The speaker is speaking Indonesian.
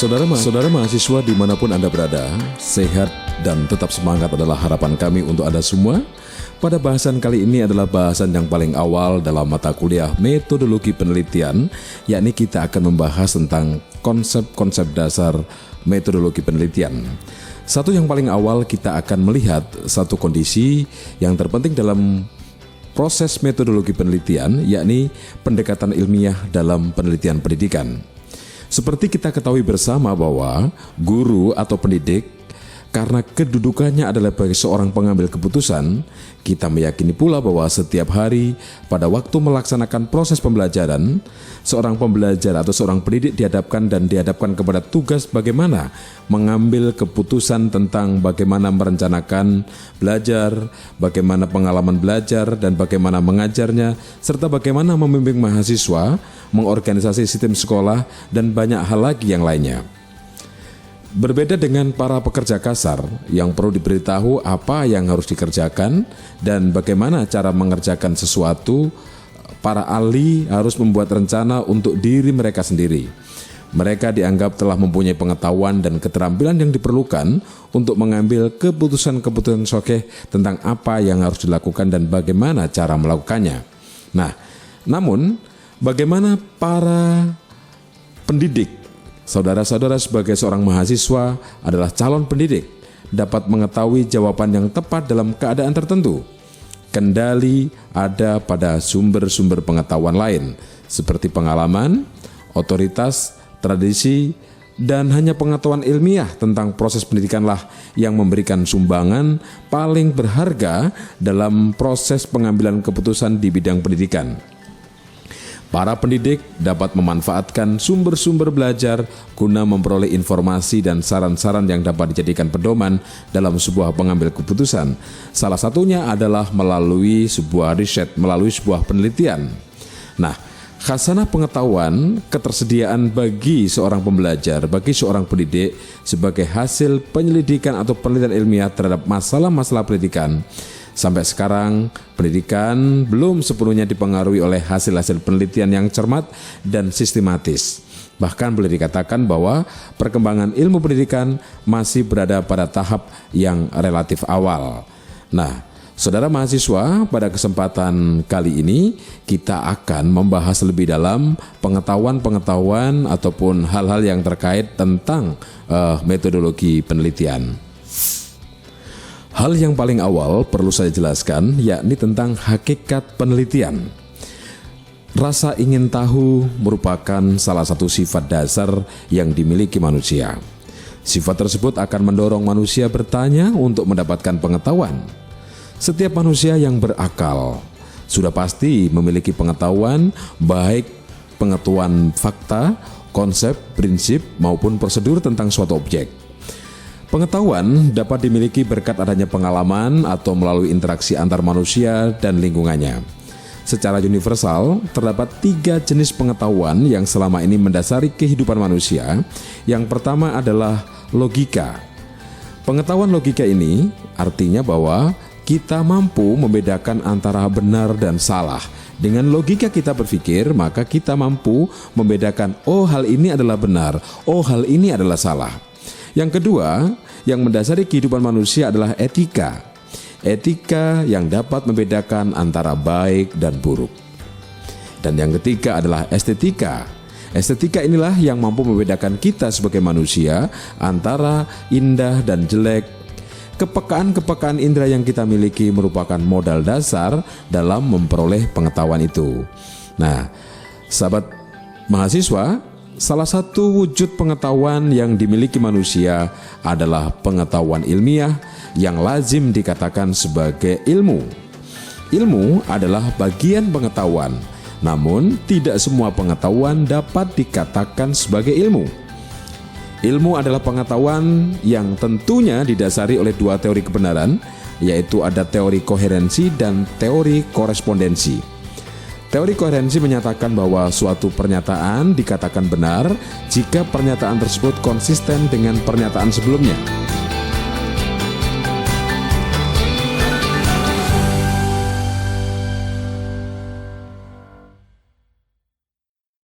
Saudara mahasiswa dimanapun Anda berada, sehat dan tetap semangat adalah harapan kami untuk Anda semua. Pada bahasan kali ini adalah bahasan yang paling awal dalam mata kuliah metodologi penelitian, yakni kita akan membahas tentang konsep-konsep dasar metodologi penelitian. Satu yang paling awal, kita akan melihat satu kondisi yang terpenting dalam proses metodologi penelitian, yakni pendekatan ilmiah dalam penelitian pendidikan. Seperti kita ketahui bersama bahwa guru atau pendidik, karena kedudukannya adalah sebagai seorang pengambil keputusan, kita meyakini pula bahwa setiap hari pada waktu melaksanakan proses pembelajaran, seorang pembelajar atau seorang pendidik dihadapkan kepada tugas bagaimana mengambil keputusan tentang bagaimana merencanakan belajar, bagaimana pengalaman belajar dan bagaimana mengajarnya, serta bagaimana membimbing mahasiswa, mengorganisasi sistem sekolah, dan banyak hal lagi yang lainnya. Berbeda dengan para pekerja kasar yang perlu diberitahu apa yang harus dikerjakan dan bagaimana cara mengerjakan sesuatu, para ahli harus membuat rencana untuk diri mereka sendiri. Mereka dianggap telah mempunyai pengetahuan dan keterampilan yang diperlukan untuk mengambil keputusan-keputusan shokeh tentang apa yang harus dilakukan dan bagaimana cara melakukannya. Namun bagaimana para pendidik, saudara-saudara sebagai seorang mahasiswa adalah calon pendidik, dapat mengetahui jawaban yang tepat dalam keadaan tertentu? Kendali ada pada sumber-sumber pengetahuan lain, seperti pengalaman, otoritas, tradisi, dan hanya pengetahuan ilmiah tentang proses pendidikanlah yang memberikan sumbangan paling berharga dalam proses pengambilan keputusan di bidang pendidikan. Para pendidik dapat memanfaatkan sumber-sumber belajar guna memperoleh informasi dan saran-saran yang dapat dijadikan pedoman dalam sebuah pengambil keputusan. Salah satunya adalah melalui sebuah riset, melalui sebuah penelitian. Khasanah pengetahuan, ketersediaan bagi seorang pembelajar, bagi seorang pendidik sebagai hasil penyelidikan atau penelitian ilmiah terhadap masalah-masalah pendidikan. Sampai sekarang, pendidikan belum sepenuhnya dipengaruhi oleh hasil-hasil penelitian yang cermat dan sistematis. Bahkan boleh dikatakan bahwa perkembangan ilmu pendidikan masih berada pada tahap yang relatif awal. Saudara mahasiswa, pada kesempatan kali ini kita akan membahas lebih dalam pengetahuan-pengetahuan ataupun hal-hal yang terkait tentang metodologi penelitian. Hal yang paling awal perlu saya jelaskan, yakni tentang hakikat penelitian. Rasa ingin tahu merupakan salah satu sifat dasar yang dimiliki manusia. Sifat tersebut akan mendorong manusia bertanya untuk mendapatkan pengetahuan. Setiap manusia yang berakal sudah pasti memiliki pengetahuan, baik pengetahuan fakta, konsep, prinsip, maupun prosedur tentang suatu objek. Pengetahuan dapat dimiliki berkat adanya pengalaman atau melalui interaksi antar manusia dan lingkungannya. Secara universal, terdapat 3 jenis pengetahuan yang selama ini mendasari kehidupan manusia. Yang pertama adalah logika. Pengetahuan logika ini artinya bahwa kita mampu membedakan antara benar dan salah. Dengan logika kita berpikir, maka kita mampu membedakan, oh hal ini adalah benar, oh hal ini adalah salah. Yang kedua, yang mendasari kehidupan manusia adalah etika. Etika yang dapat membedakan antara baik dan buruk. Dan yang ketiga adalah estetika. Estetika inilah yang mampu membedakan kita sebagai manusia antara indah dan jelek. Kepekaan-kepekaan indera yang kita miliki merupakan modal dasar dalam memperoleh pengetahuan itu. Sahabat mahasiswa, salah satu wujud pengetahuan yang dimiliki manusia adalah pengetahuan ilmiah yang lazim dikatakan sebagai ilmu. Ilmu adalah bagian pengetahuan, namun tidak semua pengetahuan dapat dikatakan sebagai ilmu. Ilmu adalah pengetahuan yang tentunya didasari oleh 2 teori kebenaran, yaitu ada teori koherensi dan teori korespondensi. Teori koherensi menyatakan bahwa suatu pernyataan dikatakan benar jika pernyataan tersebut konsisten dengan pernyataan sebelumnya.